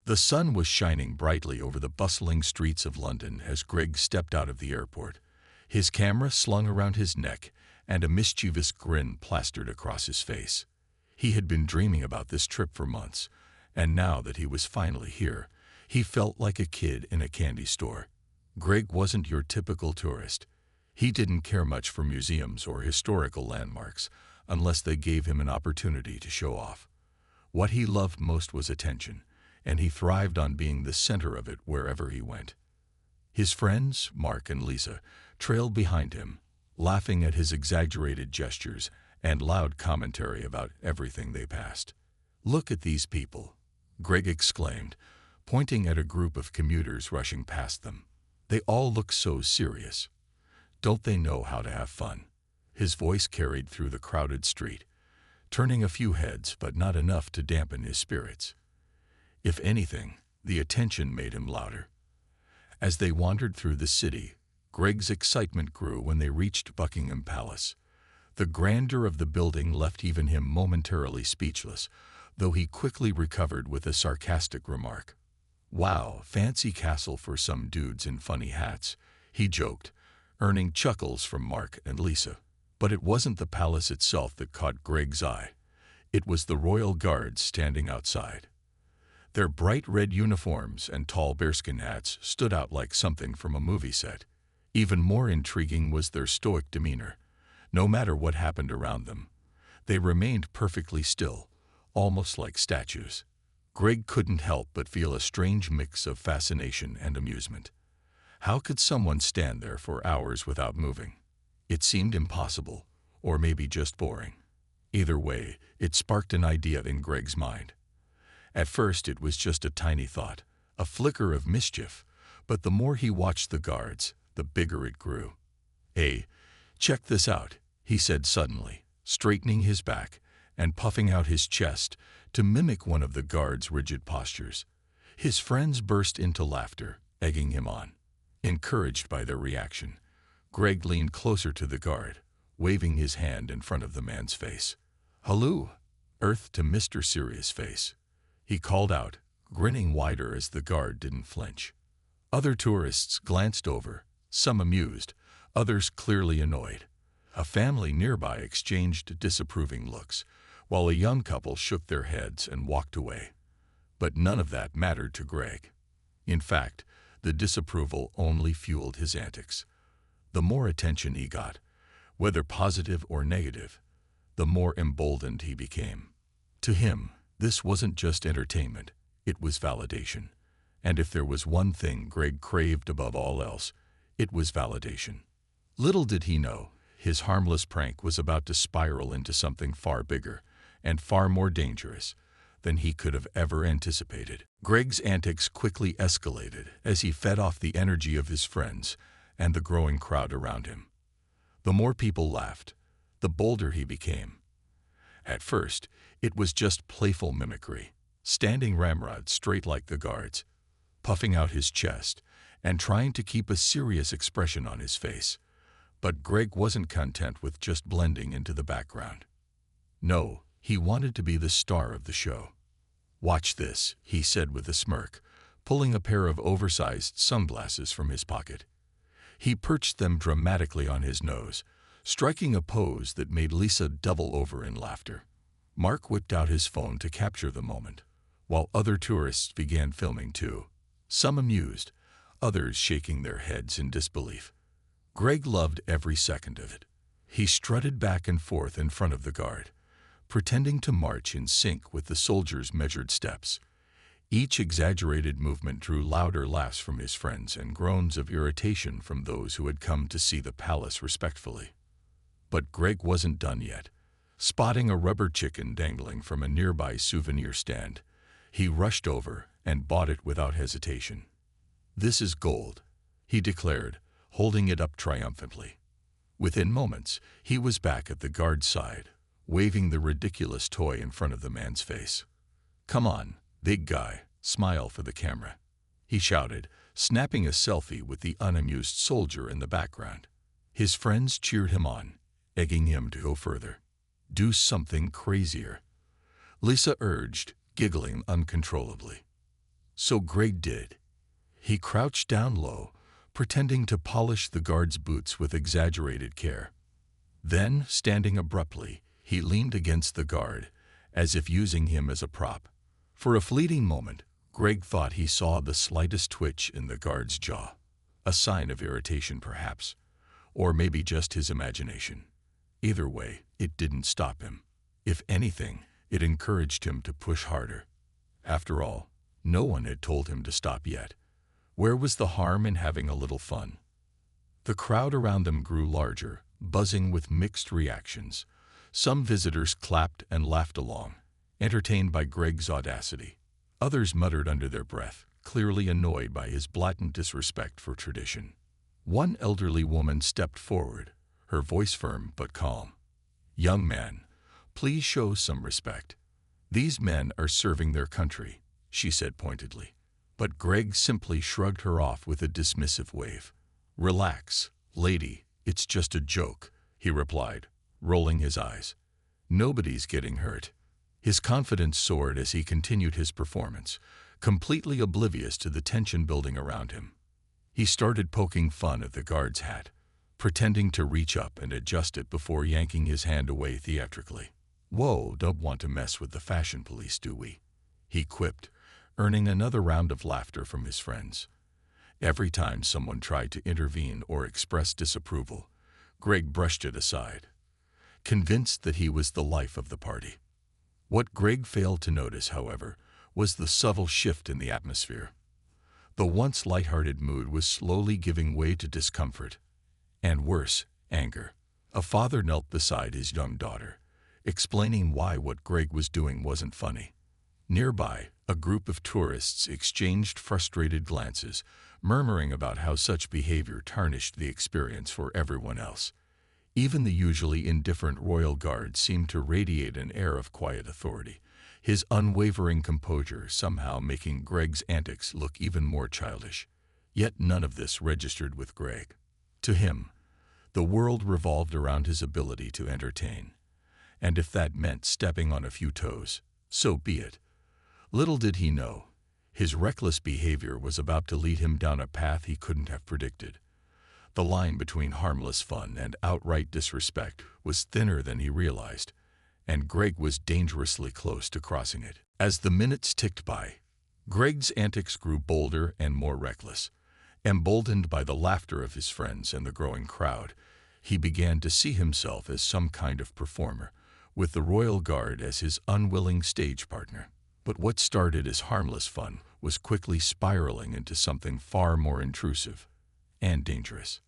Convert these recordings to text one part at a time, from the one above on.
The sun was shining brightly over the bustling streets of London as Greg stepped out of the airport, his camera slung around his neck and a mischievous grin plastered across his face. He had been dreaming about this trip for months, and now that he was finally here, he felt like a kid in a candy store. Greg wasn't your typical tourist. He didn't care much for museums or historical landmarks unless they gave him an opportunity to show off. What he loved most was attention, and he thrived on being the center of it wherever he went. His friends, Mark and Lisa, trailed behind him, laughing at his exaggerated gestures and loud commentary about everything they passed. "Look at these people," Greg exclaimed, pointing at a group of commuters rushing past them. "They all look so serious. Don't they know how to have fun?" His voice carried through the crowded street, turning a few heads but not enough to dampen his spirits. If anything, the attention made him louder. As they wandered through the city, Greg's excitement grew when they reached Buckingham Palace. The grandeur of the building left even him momentarily speechless, though he quickly recovered with a sarcastic remark. "Wow, fancy castle for some dudes in funny hats," he joked, earning chuckles from Mark and Lisa. But it wasn't the palace itself that caught Greg's eye. It was the royal guards standing outside. Their bright red uniforms and tall bearskin hats stood out like something from a movie set. Even more intriguing was their stoic demeanor. No matter what happened around them, they remained perfectly still, almost like statues. Greg couldn't help but feel a strange mix of fascination and amusement. How could someone stand there for hours without moving? It seemed impossible, or maybe just boring. Either way, it sparked an idea in Greg's mind. At first it was just a tiny thought, a flicker of mischief, but the more he watched the guards, the bigger it grew. "Hey, check this out," he said suddenly, straightening his back and puffing out his chest to mimic one of the guards' rigid postures. His friends burst into laughter, egging him on. Encouraged by their reaction, Greg leaned closer to the guard, waving his hand in front of the man's face. "Hello, Earth to Mr. Serious Face," he called out, grinning wider as the guard didn't flinch. Other tourists glanced over, some amused, others clearly annoyed. A family nearby exchanged disapproving looks, while a young couple shook their heads and walked away. But none of that mattered to Greg. In fact, the disapproval only fueled his antics. The more attention he got, whether positive or negative, the more emboldened he became. To him, this wasn't just entertainment, it was validation. And if there was one thing Greg craved above all else, it was validation. Little did he know, his harmless prank was about to spiral into something far bigger and far more dangerous than he could have ever anticipated. Greg's antics quickly escalated as he fed off the energy of his friends and the growing crowd around him. The more people laughed, the bolder he became. At first, it was just playful mimicry, standing ramrod straight like the guards, puffing out his chest and trying to keep a serious expression on his face. But Greg wasn't content with just blending into the background. No, he wanted to be the star of the show. "Watch this," he said with a smirk, pulling a pair of oversized sunglasses from his pocket. He perched them dramatically on his nose, striking a pose that made Lisa double over in laughter. Mark whipped out his phone to capture the moment, while other tourists began filming too, some amused, others shaking their heads in disbelief. Greg loved every second of it. He strutted back and forth in front of the guard, pretending to march in sync with the soldiers' measured steps. Each exaggerated movement drew louder laughs from his friends and groans of irritation from those who had come to see the palace respectfully. But Greg wasn't done yet. Spotting a rubber chicken dangling from a nearby souvenir stand, he rushed over and bought it without hesitation. "This is gold," he declared, holding it up triumphantly. Within moments, he was back at the guard's side, waving the ridiculous toy in front of the man's face. "Come on, big guy, smile for the camera," he shouted, snapping a selfie with the unamused soldier in the background. His friends cheered him on, egging him to go further. "Do something crazier," Lisa urged, giggling uncontrollably. So Greg did. He crouched down low, pretending to polish the guard's boots with exaggerated care. Then, standing abruptly, he leaned against the guard, as if using him as a prop. For a fleeting moment, Greg thought he saw the slightest twitch in the guard's jaw. A sign of irritation, perhaps. Or maybe just his imagination. Either way, it didn't stop him. If anything, it encouraged him to push harder. After all, no one had told him to stop yet. Where was the harm in having a little fun? The crowd around them grew larger, buzzing with mixed reactions. Some visitors clapped and laughed along, entertained by Greg's audacity. Others muttered under their breath, clearly annoyed by his blatant disrespect for tradition. One elderly woman stepped forward, her voice firm but calm. "Young man, please show some respect. These men are serving their country," she said pointedly. But Greg simply shrugged her off with a dismissive wave. "Relax, lady, it's just a joke," he replied, rolling his eyes. "Nobody's getting hurt." His confidence soared as he continued his performance, completely oblivious to the tension building around him. He started poking fun at the guard's hat, pretending to reach up and adjust it before yanking his hand away theatrically. "Whoa, don't want to mess with the fashion police, do we?" he quipped, earning another round of laughter from his friends. Every time someone tried to intervene or express disapproval, Greg brushed it aside, convinced that he was the life of the party. What Greg failed to notice, however, was the subtle shift in the atmosphere. The once lighthearted mood was slowly giving way to discomfort, and worse, anger. A father knelt beside his young daughter, explaining why what Greg was doing wasn't funny. Nearby, a group of tourists exchanged frustrated glances, murmuring about how such behavior tarnished the experience for everyone else. Even the usually indifferent royal guard seemed to radiate an air of quiet authority, his unwavering composure somehow making Greg's antics look even more childish. Yet none of this registered with Greg. To him, the world revolved around his ability to entertain. And if that meant stepping on a few toes, so be it. Little did he know, his reckless behavior was about to lead him down a path he couldn't have predicted. The line between harmless fun and outright disrespect was thinner than he realized, and Greg was dangerously close to crossing it. As the minutes ticked by, Greg's antics grew bolder and more reckless. Emboldened by the laughter of his friends and the growing crowd, he began to see himself as some kind of performer, with the royal guard as his unwilling stage partner. But what started as harmless fun was quickly spiraling into something far more intrusive and dangerous.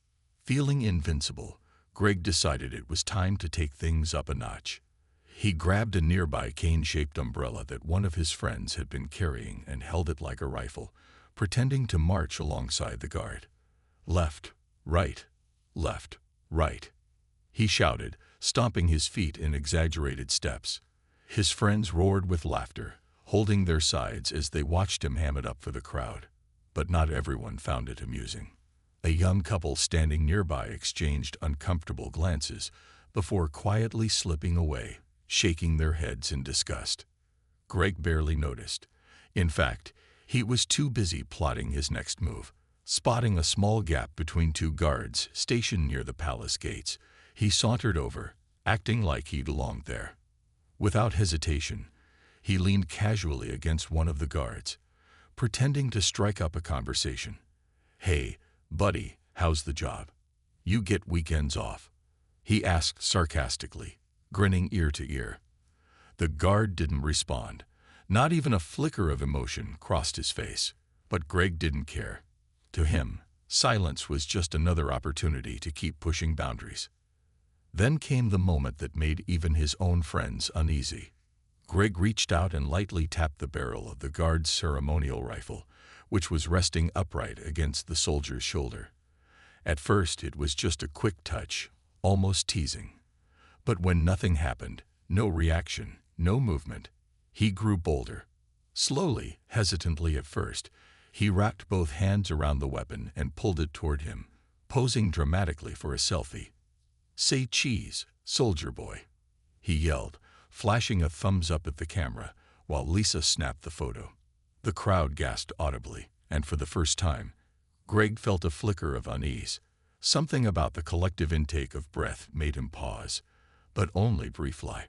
Feeling invincible, Greg decided it was time to take things up a notch. He grabbed a nearby cane-shaped umbrella that one of his friends had been carrying and held it like a rifle, pretending to march alongside the guard. "Left, right, left, right," he shouted, stomping his feet in exaggerated steps. His friends roared with laughter, holding their sides as they watched him ham it up for the crowd. But not everyone found it amusing. A young couple standing nearby exchanged uncomfortable glances before quietly slipping away, shaking their heads in disgust. Greg barely noticed. In fact, he was too busy plotting his next move. Spotting a small gap between two guards stationed near the palace gates, he sauntered over, acting like he belonged there. Without hesitation, he leaned casually against one of the guards, pretending to strike up a conversation. "Hey, buddy, how's the job? You get weekends off?" he asked sarcastically, grinning ear to ear. The guard didn't respond. Not even a flicker of emotion crossed his face. But Greg didn't care. To him, silence was just another opportunity to keep pushing boundaries. Then came the moment that made even his own friends uneasy. Greg reached out and lightly tapped the barrel of the guard's ceremonial rifle, which was resting upright against the soldier's shoulder. At first, it was just a quick touch, almost teasing. But when nothing happened, no reaction, no movement, he grew bolder. Slowly, hesitantly at first, he wrapped both hands around the weapon and pulled it toward him, posing dramatically for a selfie. "Say cheese, soldier boy," he yelled, flashing a thumbs up at the camera, while Lisa snapped the photo. The crowd gasped audibly, and for the first time, Greg felt a flicker of unease. Something about the collective intake of breath made him pause, but only briefly.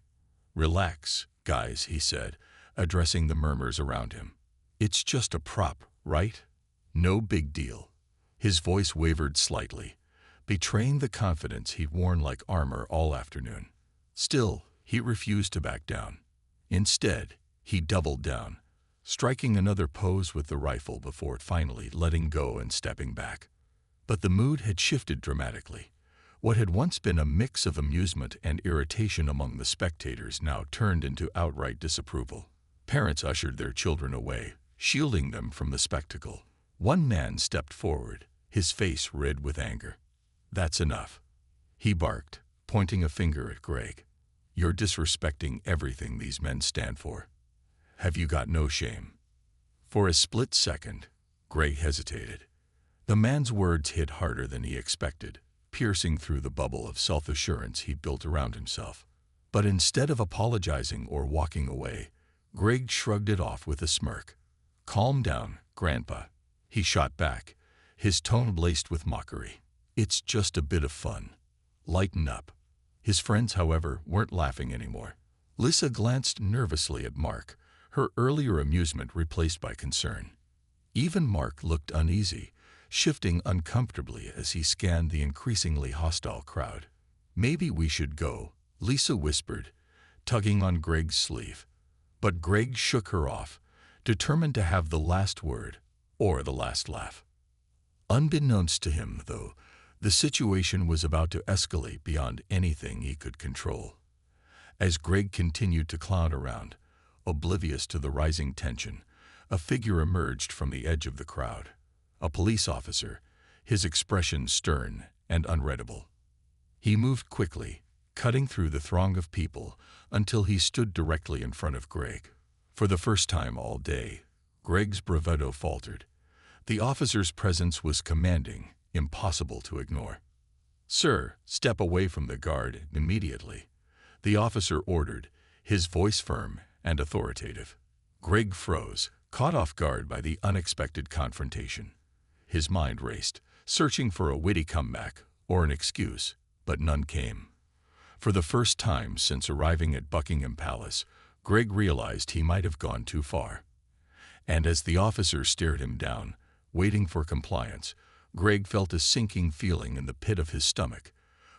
"Relax, guys," he said, addressing the murmurs around him. "It's just a prop, right? No big deal." His voice wavered slightly, betraying the confidence he'd worn like armor all afternoon. Still, he refused to back down. Instead, he doubled down, striking another pose with the rifle before finally letting go and stepping back. But the mood had shifted dramatically. What had once been a mix of amusement and irritation among the spectators now turned into outright disapproval. Parents ushered their children away, shielding them from the spectacle. One man stepped forward, his face red with anger. "That's enough," he barked, pointing a finger at Greg. "You're disrespecting everything these men stand for. Have you got no shame?" For a split second, Greg hesitated. The man's words hit harder than he expected, piercing through the bubble of self-assurance he'd built around himself. But instead of apologizing or walking away, Greg shrugged it off with a smirk. "Calm down, Grandpa," he shot back, his tone laced with mockery. "It's just a bit of fun. Lighten up." His friends, however, weren't laughing anymore. Lisa glanced nervously at Mark, her earlier amusement replaced by concern. Even Mark looked uneasy, shifting uncomfortably as he scanned the increasingly hostile crowd. "Maybe we should go," Lisa whispered, tugging on Greg's sleeve. But Greg shook her off, determined to have the last word, or the last laugh. Unbeknownst to him, though, the situation was about to escalate beyond anything he could control. As Greg continued to clown around, oblivious to the rising tension, a figure emerged from the edge of the crowd. A police officer, his expression stern and unreadable. He moved quickly, cutting through the throng of people until he stood directly in front of Greg. For the first time all day, Greg's bravado faltered. The officer's presence was commanding, impossible to ignore. "Sir, step away from the guard immediately," the officer ordered, his voice firm and authoritative. Greg froze, caught off guard by the unexpected confrontation. His mind raced, searching for a witty comeback or an excuse, but none came. For the first time since arriving at Buckingham Palace, Greg realized he might have gone too far. And as the officer stared him down, waiting for compliance, Greg felt a sinking feeling in the pit of his stomach,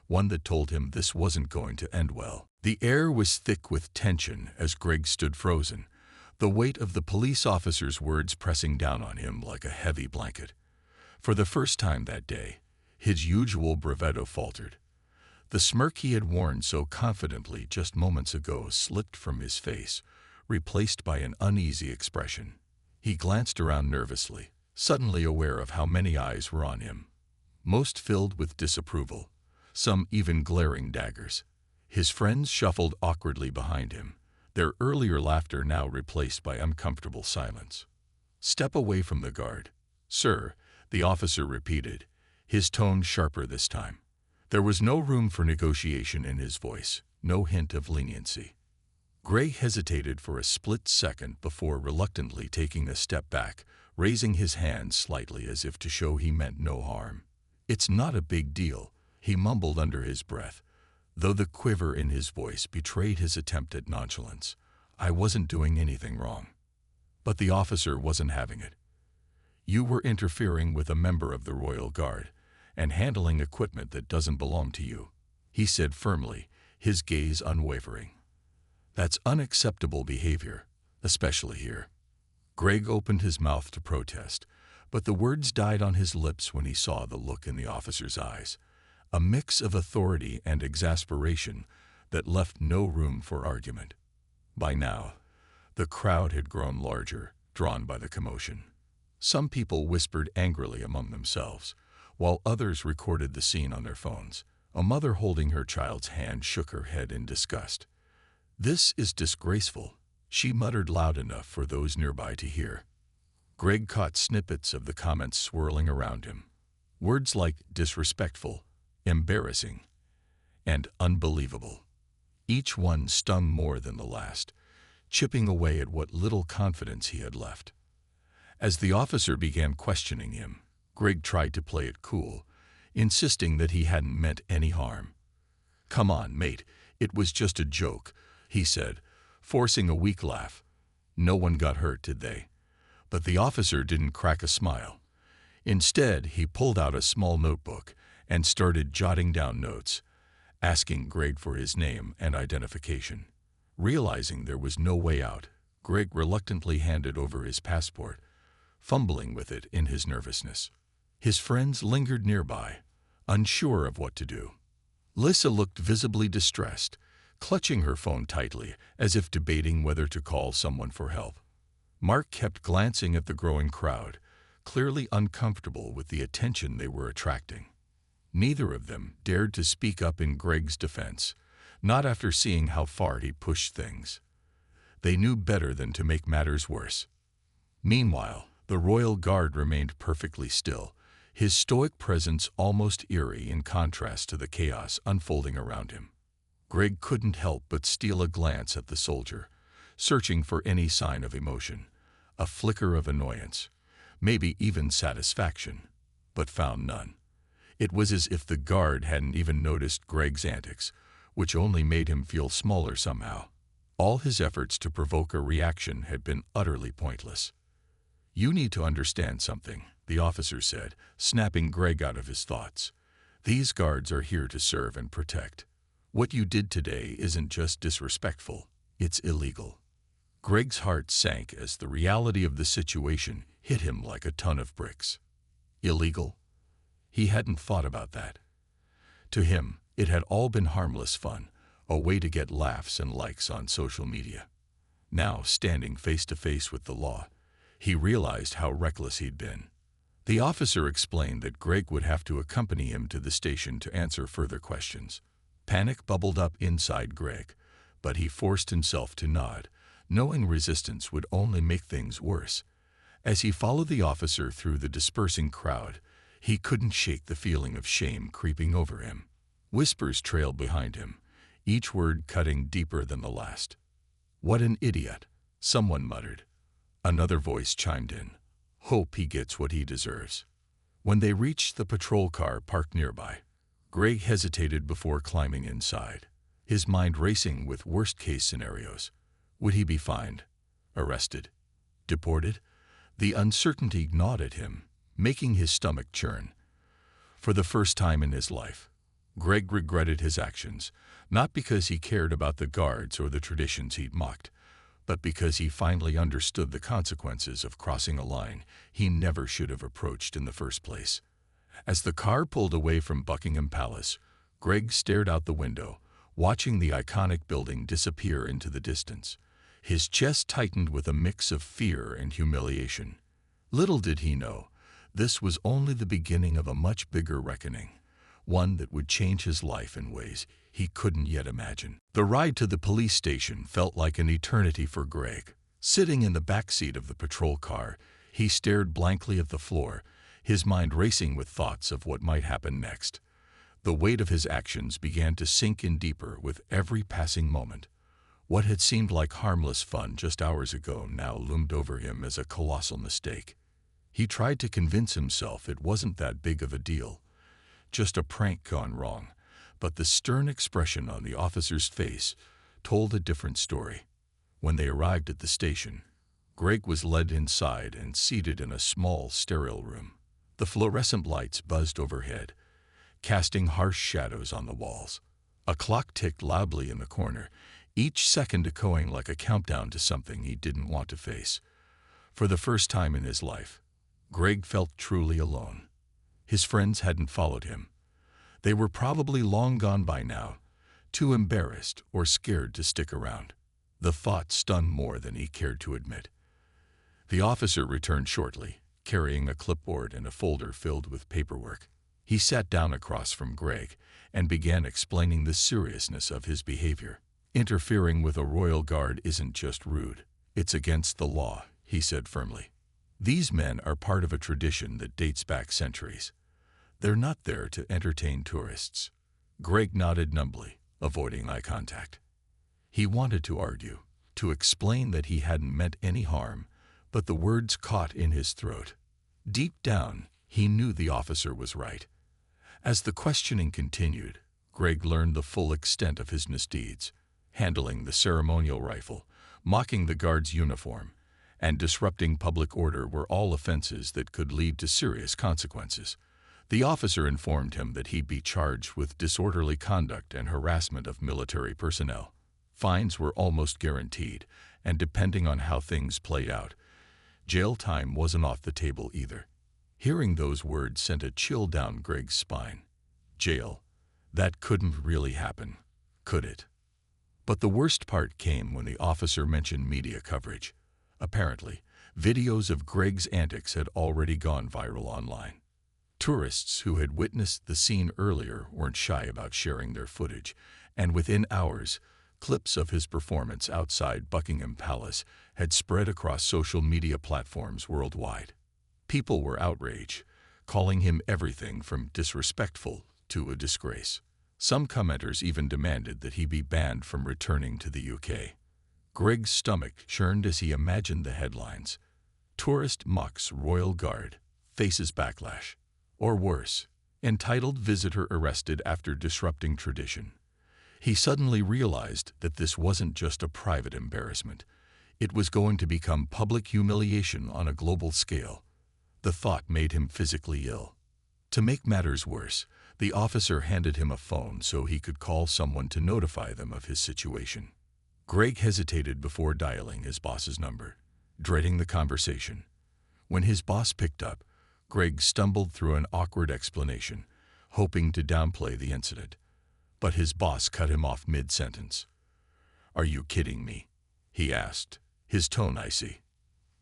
one that told him this wasn't going to end well. The air was thick with tension as Greg stood frozen, the weight of the police officer's words pressing down on him like a heavy blanket. For the first time that day, his usual bravado faltered. The smirk he had worn so confidently just moments ago slipped from his face, replaced by an uneasy expression. He glanced around nervously, suddenly aware of how many eyes were on him, most filled with disapproval, some even glaring daggers. His friends shuffled awkwardly behind him, their earlier laughter now replaced by uncomfortable silence. "Step away from the guard, sir," the officer repeated, his tone sharper this time. There was no room for negotiation in his voice, no hint of leniency. Greg hesitated for a split second before reluctantly taking a step back, raising his hand slightly as if to show he meant no harm. "It's not a big deal," he mumbled under his breath, though the quiver in his voice betrayed his attempt at nonchalance. "I wasn't doing anything wrong." But the officer wasn't having it. "You were interfering with a member of the Royal Guard and handling equipment that doesn't belong to you," he said firmly, his gaze unwavering. "That's unacceptable behavior, especially here." Greg opened his mouth to protest, but the words died on his lips when he saw the look in the officer's eyes, a mix of authority and exasperation that left no room for argument. By now, the crowd had grown larger, drawn by the commotion. Some people whispered angrily among themselves, while others recorded the scene on their phones. A mother holding her child's hand shook her head in disgust. "This is disgraceful," she muttered loud enough for those nearby to hear. Greg caught snippets of the comments swirling around him. Words like disrespectful, embarrassing, and unbelievable. Each one stung more than the last, chipping away at what little confidence he had left. As the officer began questioning him, Greg tried to play it cool, insisting that he hadn't meant any harm. "Come on, mate, it was just a joke," he said, forcing a weak laugh. "No one got hurt, did they?" But the officer didn't crack a smile. Instead, he pulled out a small notebook and started jotting down notes, asking Greg for his name and identification. Realizing there was no way out, Greg reluctantly handed over his passport, fumbling with it in his nervousness. His friends lingered nearby, unsure of what to do. Lissa looked visibly distressed, clutching her phone tightly as if debating whether to call someone for help. Mark kept glancing at the growing crowd, clearly uncomfortable with the attention they were attracting. Neither of them dared to speak up in Greg's defense, not after seeing how far he pushed things. They knew better than to make matters worse. Meanwhile, the Royal Guard remained perfectly still, his stoic presence almost eerie in contrast to the chaos unfolding around him. Greg couldn't help but steal a glance at the soldier, searching for any sign of emotion, a flicker of annoyance, maybe even satisfaction, but found none. It was as if the guard hadn't even noticed Greg's antics, which only made him feel smaller somehow. All his efforts to provoke a reaction had been utterly pointless. "You need to understand something," the officer said, snapping Greg out of his thoughts. "These guards are here to serve and protect. What you did today isn't just disrespectful, it's illegal." Greg's heart sank as the reality of the situation hit him like a ton of bricks. Illegal? He hadn't thought about that. To him, it had all been harmless fun, a way to get laughs and likes on social media. Now, standing face to face with the law, he realized how reckless he'd been. The officer explained that Greg would have to accompany him to the station to answer further questions. Panic bubbled up inside Greg, but he forced himself to nod, knowing resistance would only make things worse. As he followed the officer through the dispersing crowd, he couldn't shake the feeling of shame creeping over him. Whispers trailed behind him, each word cutting deeper than the last. "What an idiot," someone muttered. Another voice chimed in. "Hope he gets what he deserves." When they reached the patrol car parked nearby, Greg hesitated before climbing inside, his mind racing with worst-case scenarios. Would he be fined? Arrested? Deported? The uncertainty gnawed at him, making his stomach churn. For the first time in his life, Greg regretted his actions, not because he cared about the guards or the traditions he'd mocked, but because he finally understood the consequences of crossing a line he never should have approached in the first place. As the car pulled away from Buckingham Palace, Greg stared out the window, watching the iconic building disappear into the distance. His chest tightened with a mix of fear and humiliation. Little did he know, this was only the beginning of a much bigger reckoning, one that would change his life in ways he couldn't yet imagine. The ride to the police station felt like an eternity for Greg. Sitting in the back seat of the patrol car, he stared blankly at the floor, his mind racing with thoughts of what might happen next. The weight of his actions began to sink in deeper with every passing moment. What had seemed like harmless fun just hours ago now loomed over him as a colossal mistake. He tried to convince himself it wasn't that big of a deal, just a prank gone wrong, but the stern expression on the officer's face told a different story. When they arrived at the station, Greg was led inside and seated in a small, sterile room. The fluorescent lights buzzed overhead, casting harsh shadows on the walls. A clock ticked loudly in the corner, each second echoing like a countdown to something he didn't want to face. For the first time in his life, Greg felt truly alone. His friends hadn't followed him. They were probably long gone by now, too embarrassed or scared to stick around. The thought stung more than he cared to admit. The officer returned shortly, carrying a clipboard and a folder filled with paperwork. He sat down across from Greg and began explaining the seriousness of his behavior. "Interfering with a royal guard isn't just rude. It's against the law," he said firmly. "These men are part of a tradition that dates back centuries. They're not there to entertain tourists." Greg nodded numbly, avoiding eye contact. He wanted to argue, to explain that he hadn't meant any harm, but the words caught in his throat. Deep down, he knew the officer was right. As the questioning continued, Greg learned the full extent of his misdeeds, handling the ceremonial rifle, mocking the guard's uniform, and disrupting public order were all offenses that could lead to serious consequences. The officer informed him that he'd be charged with disorderly conduct and harassment of military personnel. Fines were almost guaranteed, and depending on how things played out, jail time wasn't off the table either. Hearing those words sent a chill down Greg's spine. Jail. That couldn't really happen, could it? But the worst part came when the officer mentioned media coverage. Apparently, videos of Greg's antics had already gone viral online. Tourists who had witnessed the scene earlier weren't shy about sharing their footage, and within hours, clips of his performance outside Buckingham Palace had spread across social media platforms worldwide. People were outraged, calling him everything from disrespectful to a disgrace. Some commenters even demanded that he be banned from returning to the UK. Greg's stomach churned as he imagined the headlines. Tourist mocks Royal Guard, faces backlash. Or worse, entitled visitor arrested after disrupting tradition. He suddenly realized that this wasn't just a private embarrassment. It was going to become public humiliation on a global scale. The thought made him physically ill. To make matters worse, the officer handed him a phone so he could call someone to notify them of his situation. Greg hesitated before dialing his boss's number, dreading the conversation. When his boss picked up, Greg stumbled through an awkward explanation, hoping to downplay the incident. But his boss cut him off mid-sentence. "Are you kidding me?" he asked, his tone icy.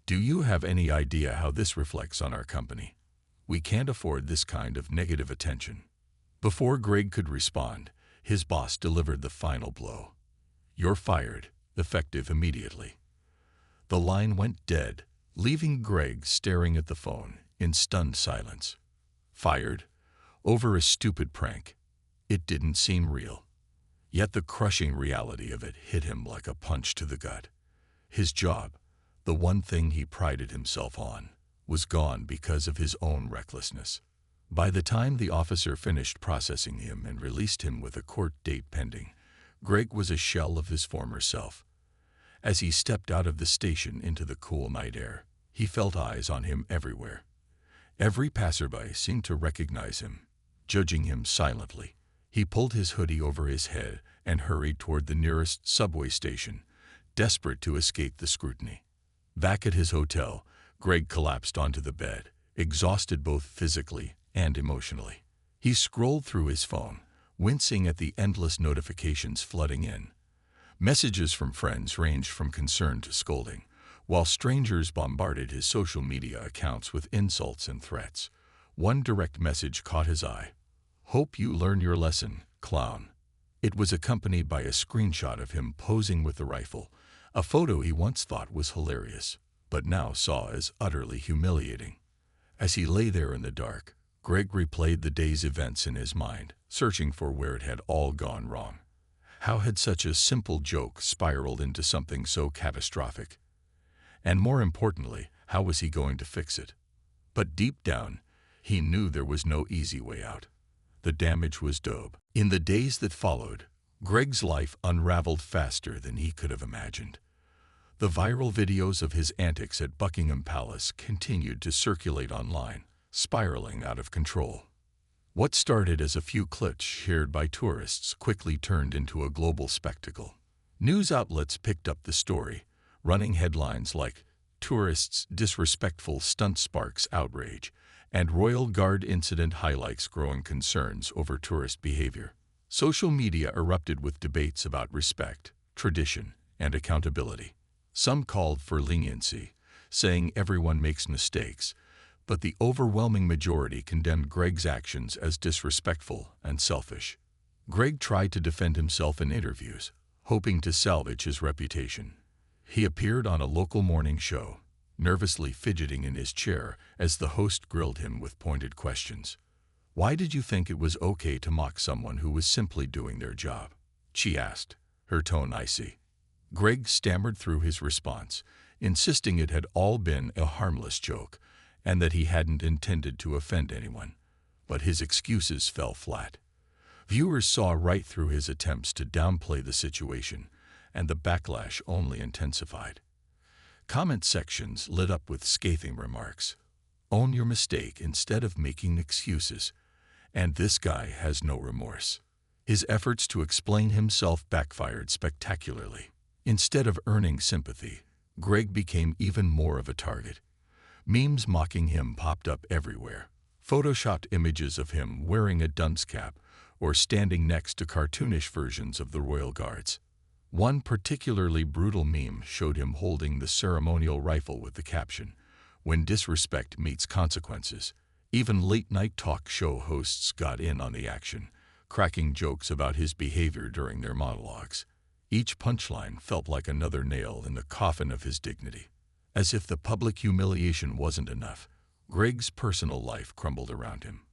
"Do you have any idea how this reflects on our company? We can't afford this kind of negative attention." Before Greg could respond, his boss delivered the final blow. "You're fired, effective immediately." The line went dead, leaving Greg staring at the phone in stunned silence. Fired? Over a stupid prank. It didn't seem real. Yet the crushing reality of it hit him like a punch to the gut. His job, the one thing he prided himself on, was gone because of his own recklessness. By the time the officer finished processing him and released him with a court date pending, Greg was a shell of his former self. As he stepped out of the station into the cool night air, he felt eyes on him everywhere. Every passerby seemed to recognize him, judging him silently. He pulled his hoodie over his head and hurried toward the nearest subway station, desperate to escape the scrutiny. Back at his hotel, Greg collapsed onto the bed, exhausted both physically and emotionally. He scrolled through his phone, wincing at the endless notifications flooding in. Messages from friends ranged from concern to scolding, while strangers bombarded his social media accounts with insults and threats. One direct message caught his eye. "Hope you learn your lesson, clown." It was accompanied by a screenshot of him posing with the rifle, a photo he once thought was hilarious, but now saw as utterly humiliating. As he lay there in the dark, Greg replayed the day's events in his mind, searching for where it had all gone wrong. How had such a simple joke spiraled into something so catastrophic? And more importantly, how was he going to fix it? But deep down, he knew there was no easy way out. The damage was done. In the days that followed, Greg's life unraveled faster than he could have imagined. The viral videos of his antics at Buckingham Palace continued to circulate online, spiraling out of control. What started as a few clips shared by tourists quickly turned into a global spectacle. News outlets picked up the story, running headlines like "Tourists' Disrespectful Stunt Sparks Outrage" and "Royal Guard Incident Highlights Growing Concerns Over Tourist Behavior." Social media erupted with debates about respect, tradition, and accountability. Some called for leniency, saying everyone makes mistakes, but the overwhelming majority condemned Greg's actions as disrespectful and selfish. Greg tried to defend himself in interviews, hoping to salvage his reputation. He appeared on a local morning show, nervously fidgeting in his chair as the host grilled him with pointed questions. "Why did you think it was okay to mock someone who was simply doing their job?" she asked, her tone icy. Greg stammered through his response, insisting it had all been a harmless joke and that he hadn't intended to offend anyone. But his excuses fell flat. Viewers saw right through his attempts to downplay the situation, and the backlash only intensified. Comment sections lit up with scathing remarks. "Own your mistake instead of making excuses," and "This guy has no remorse." His efforts to explain himself backfired spectacularly. Instead of earning sympathy, Greg became even more of a target. Memes mocking him popped up everywhere. Photoshopped images of him wearing a dunce cap or standing next to cartoonish versions of the royal guards. One particularly brutal meme showed him holding the ceremonial rifle with the caption, "When disrespect meets consequences." Even late-night talk show hosts got in on the action, cracking jokes about his behavior during their monologues. Each punchline felt like another nail in the coffin of his dignity. As if the public humiliation wasn't enough, Greg's personal life crumbled around him.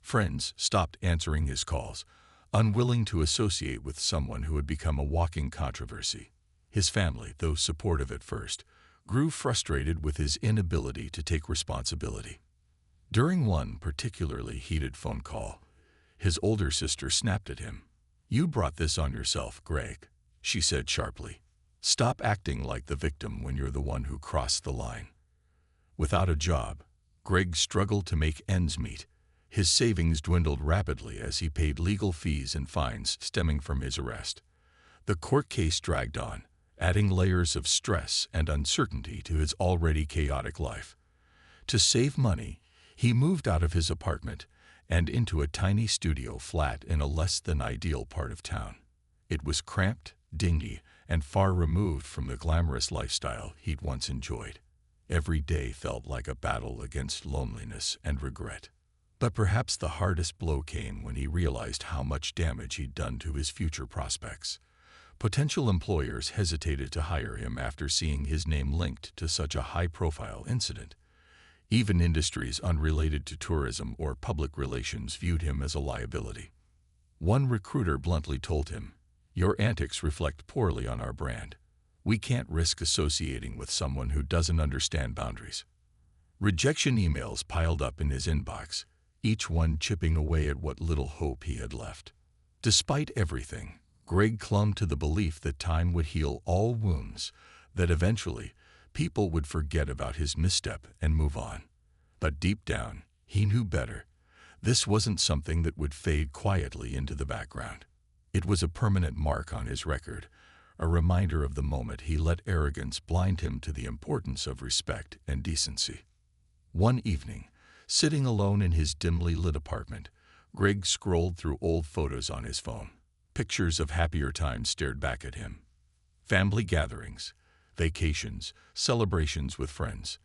Friends stopped answering his calls, unwilling to associate with someone who had become a walking controversy. His family, though supportive at first, grew frustrated with his inability to take responsibility. During one particularly heated phone call, his older sister snapped at him. "You brought this on yourself, Greg," she said sharply. "Stop acting like the victim when you're the one who crossed the line." Without a job, Greg struggled to make ends meet. His savings dwindled rapidly as he paid legal fees and fines stemming from his arrest. The court case dragged on, adding layers of stress and uncertainty to his already chaotic life. To save money, he moved out of his apartment and into a tiny studio flat in a less-than-ideal part of town. It was cramped, dingy, and far removed from the glamorous lifestyle he'd once enjoyed. Every day felt like a battle against loneliness and regret. But perhaps the hardest blow came when he realized how much damage he'd done to his future prospects. Potential employers hesitated to hire him after seeing his name linked to such a high-profile incident. Even industries unrelated to tourism or public relations viewed him as a liability. One recruiter bluntly told him, "Your antics reflect poorly on our brand. We can't risk associating with someone who doesn't understand boundaries." Rejection emails piled up in his inbox, each one chipping away at what little hope he had left. Despite everything, Greg clung to the belief that time would heal all wounds, that eventually people would forget about his misstep and move on. But deep down, he knew better. This wasn't something that would fade quietly into the background. It was a permanent mark on his record, a reminder of the moment he let arrogance blind him to the importance of respect and decency. One evening, sitting alone in his dimly lit apartment, Greg scrolled through old photos on his phone. Pictures of happier times stared back at him. Family gatherings, vacations, celebrations with friends.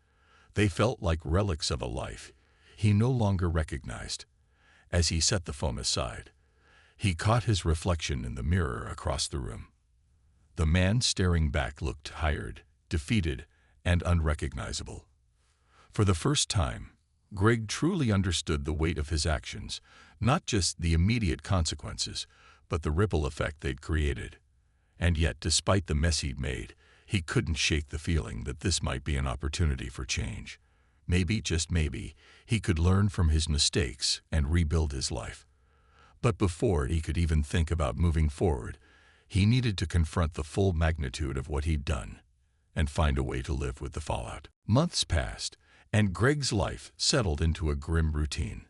They felt like relics of a life he no longer recognized. As he set the phone aside, he caught his reflection in the mirror across the room. The man staring back looked tired, defeated, and unrecognizable. For the first time, Greg truly understood the weight of his actions, not just the immediate consequences, but the ripple effect they'd created. And yet, despite the mess he'd made, he couldn't shake the feeling that this might be an opportunity for change. Maybe, just maybe, he could learn from his mistakes and rebuild his life. But before he could even think about moving forward, he needed to confront the full magnitude of what he'd done and find a way to live with the fallout. Months passed, and Greg's life settled into a grim routine.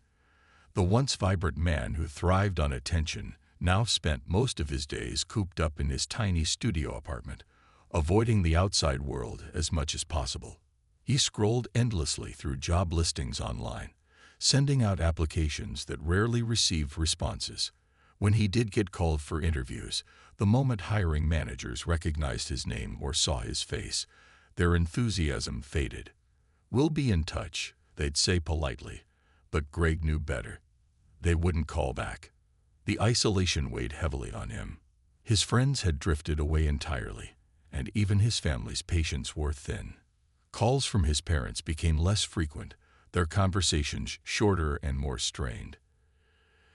The once vibrant man who thrived on attention now spent most of his days cooped up in his tiny studio apartment, avoiding the outside world as much as possible. He scrolled endlessly through job listings online, sending out applications that rarely received responses. When he did get called for interviews, the moment hiring managers recognized his name or saw his face, their enthusiasm faded. "We'll be in touch," they'd say politely, but Greg knew better. They wouldn't call back. The isolation weighed heavily on him. His friends had drifted away entirely, and even his family's patience wore thin. Calls from his parents became less frequent, their conversations shorter and more strained.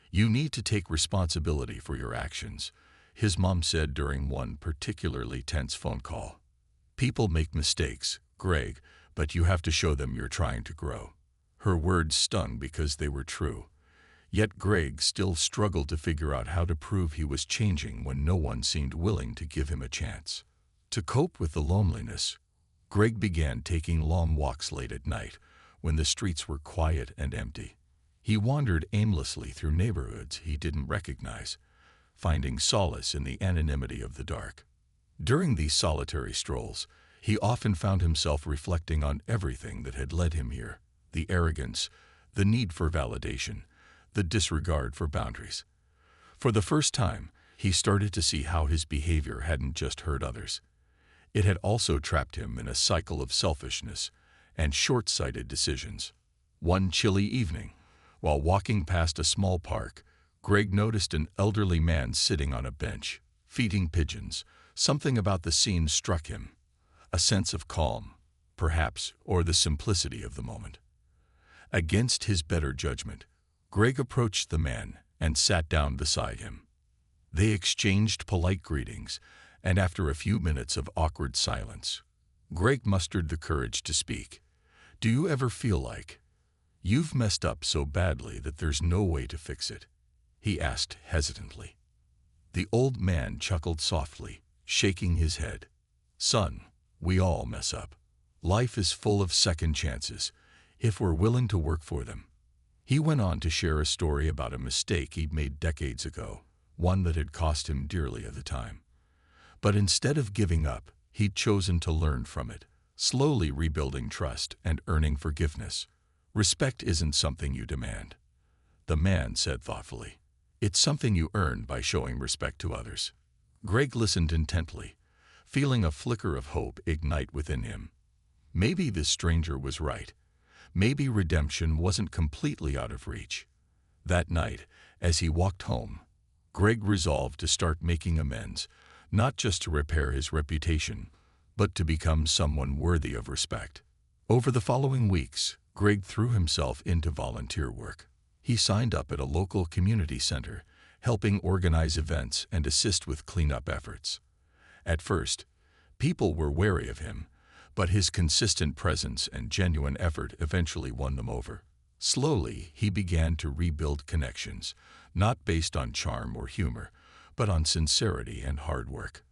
"You need to take responsibility for your actions," his mom said during one particularly tense phone call. People make mistakes, Greg, but you have to show them you're trying to grow. Her words stung because they were true. Yet Greg still struggled to figure out how to prove he was changing when no one seemed willing to give him a chance. To cope with the loneliness, Greg began taking long walks late at night when the streets were quiet and empty. He wandered aimlessly through neighborhoods he didn't recognize, finding solace in the anonymity of the dark. During these solitary strolls, he often found himself reflecting on everything that had led him here: the arrogance, the need for validation, the disregard for boundaries. For the first time, he started to see how his behavior hadn't just hurt others. It had also trapped him in a cycle of selfishness and short-sighted decisions. One chilly evening, while walking past a small park, Greg noticed an elderly man sitting on a bench, feeding pigeons. Something about the scene struck him, a sense of calm, perhaps, or the simplicity of the moment. Against his better judgment, Greg approached the man and sat down beside him. They exchanged polite greetings, and after a few minutes of awkward silence, Greg mustered the courage to speak. "Do you ever feel like you've messed up so badly that there's no way to fix it?" he asked hesitantly. The old man chuckled softly, shaking his head. "Son, we all mess up. Life is full of second chances, if we're willing to work for them." He went on to share a story about a mistake he'd made decades ago, one that had cost him dearly at the time. But instead of giving up, he'd chosen to learn from it, slowly rebuilding trust and earning forgiveness. "Respect isn't something you demand," the man said thoughtfully. "It's something you earn by showing respect to others." Greg listened intently, feeling a flicker of hope ignite within him. Maybe this stranger was right. Maybe redemption wasn't completely out of reach. That night, as he walked home, Greg resolved to start making amends, not just to repair his reputation, but to become someone worthy of respect. Over the following weeks, Greg threw himself into volunteer work. He signed up at a local community center, helping organize events and assist with cleanup efforts. At first, people were wary of him, but his consistent presence and genuine effort eventually won them over. Slowly, he began to rebuild connections, not based on charm or humor, but on sincerity and hard work.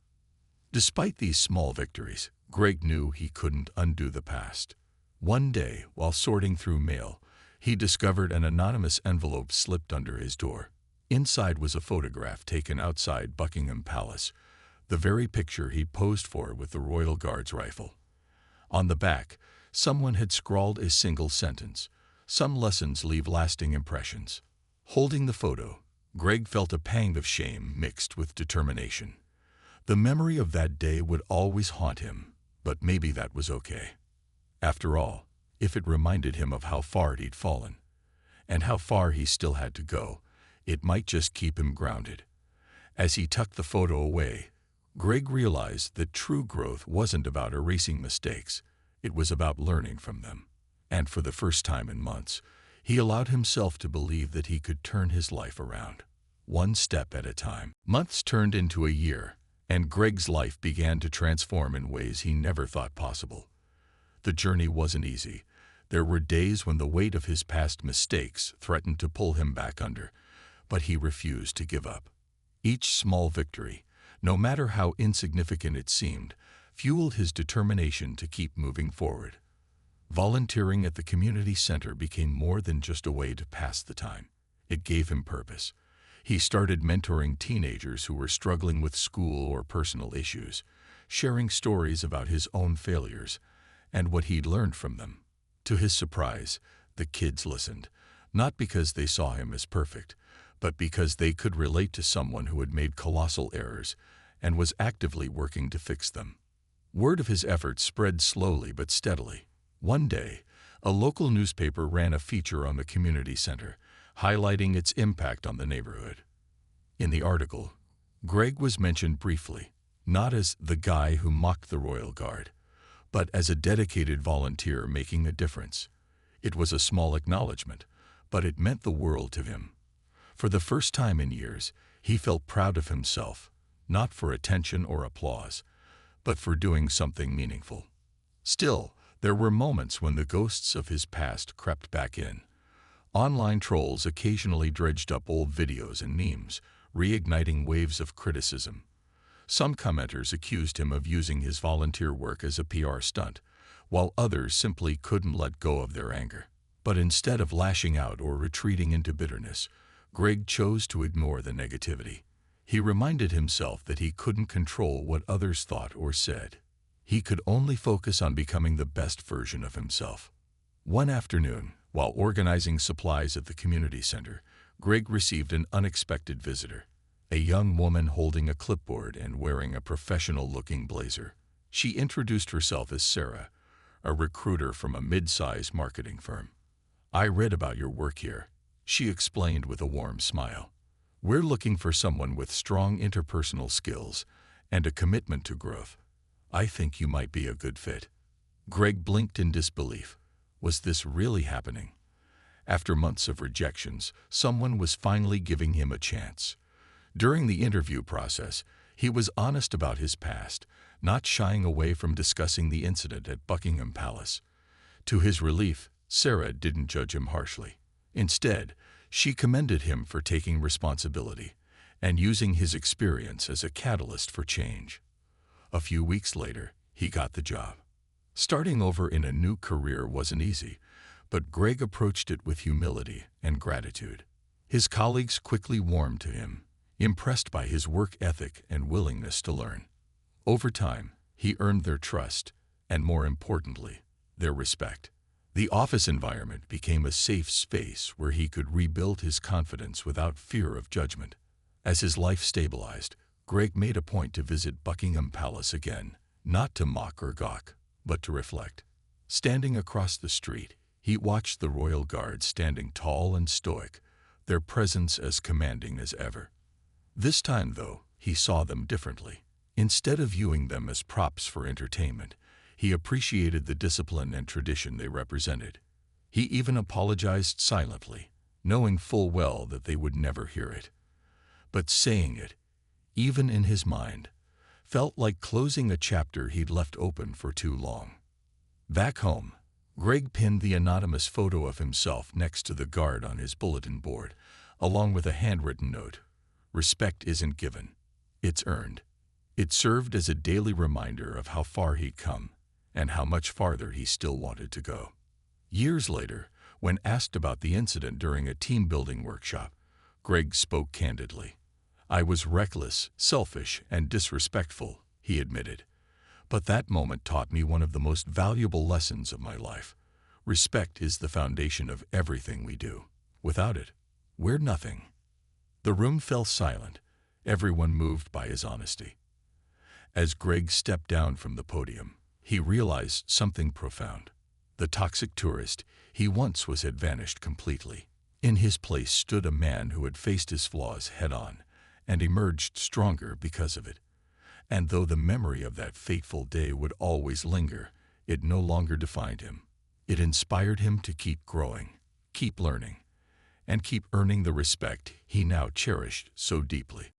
Despite these small victories, Greg knew he couldn't undo the past. One day, while sorting through mail, he discovered an anonymous envelope slipped under his door. Inside was a photograph taken outside Buckingham Palace, the very picture he'd posed for with the Royal Guard's rifle. On the back, someone had scrawled a single sentence: "Some lessons leave lasting impressions." Holding the photo, Greg felt a pang of shame mixed with determination. The memory of that day would always haunt him, but maybe that was okay. After all, if it reminded him of how far he'd fallen, and how far he still had to go, it might just keep him grounded. As he tucked the photo away, Greg realized that true growth wasn't about erasing mistakes, it was about learning from them. And for the first time in months, he allowed himself to believe that he could turn his life around, one step at a time. Months turned into a year, and Greg's life began to transform in ways he never thought possible. The journey wasn't easy. There were days when the weight of his past mistakes threatened to pull him back under, but he refused to give up. Each small victory, no matter how insignificant it seemed, fueled his determination to keep moving forward. Volunteering at the community center became more than just a way to pass the time. It gave him purpose. He started mentoring teenagers who were struggling with school or personal issues, sharing stories about his own failures and what he'd learned from them. To his surprise, the kids listened, not because they saw him as perfect, but because they could relate to someone who had made colossal errors and was actively working to fix them. Word of his efforts spread slowly but steadily. One day, a local newspaper ran a feature on the community center, highlighting its impact on the neighborhood. In the article, Greg was mentioned briefly, not as the guy who mocked the Royal Guard, but as a dedicated volunteer making a difference. It was a small acknowledgement, but it meant the world to him. For the first time in years, he felt proud of himself, not for attention or applause, but for doing something meaningful. Still, there were moments when the ghosts of his past crept back in. Online trolls occasionally dredged up old videos and memes, reigniting waves of criticism. Some commenters accused him of using his volunteer work as a PR stunt, while others simply couldn't let go of their anger. But instead of lashing out or retreating into bitterness, Greg chose to ignore the negativity. He reminded himself that he couldn't control what others thought or said. He could only focus on becoming the best version of himself. One afternoon, while organizing supplies at the community center, Greg received an unexpected visitor. A young woman holding a clipboard and wearing a professional-looking blazer. She introduced herself as Sarah, a recruiter from a mid-sized marketing firm. "I read about your work here," she explained with a warm smile. "We're looking for someone with strong interpersonal skills and a commitment to growth. I think you might be a good fit." Greg blinked in disbelief. Was this really happening? After months of rejections, someone was finally giving him a chance. During the interview process, he was honest about his past, not shying away from discussing the incident at Buckingham Palace. To his relief, Sarah didn't judge him harshly. Instead, she commended him for taking responsibility and using his experience as a catalyst for change. A few weeks later, he got the job. Starting over in a new career wasn't easy, but Greg approached it with humility and gratitude. His colleagues quickly warmed to him, impressed by his work ethic and willingness to learn. Over time, he earned their trust and, more importantly, their respect. The office environment became a safe space where he could rebuild his confidence without fear of judgment. As his life stabilized, Greg made a point to visit Buckingham Palace again, not to mock or gawk, but to reflect. Standing across the street, he watched the royal guard standing tall and stoic, their presence as commanding as ever. This time, though, he saw them differently. Instead of viewing them as props for entertainment, he appreciated the discipline and tradition they represented. He even apologized silently, knowing full well that they would never hear it. But saying it, even in his mind, felt like closing a chapter he'd left open for too long. Back home, Greg pinned the anonymous photo of himself next to the guard on his bulletin board, along with a handwritten note. "Respect isn't given, it's earned." It served as a daily reminder of how far he'd come and how much farther he still wanted to go. Years later, when asked about the incident during a team-building workshop, Greg spoke candidly. "I was reckless, selfish, and disrespectful," he admitted. "But that moment taught me one of the most valuable lessons of my life. Respect is the foundation of everything we do. Without it, we're nothing." The room fell silent, everyone moved by his honesty. As Greg stepped down from the podium, he realized something profound. The toxic tourist he once was had vanished completely. In his place stood a man who had faced his flaws head-on and emerged stronger because of it. And though the memory of that fateful day would always linger, it no longer defined him. It inspired him to keep growing, keep learning, and keep earning the respect he now cherished so deeply.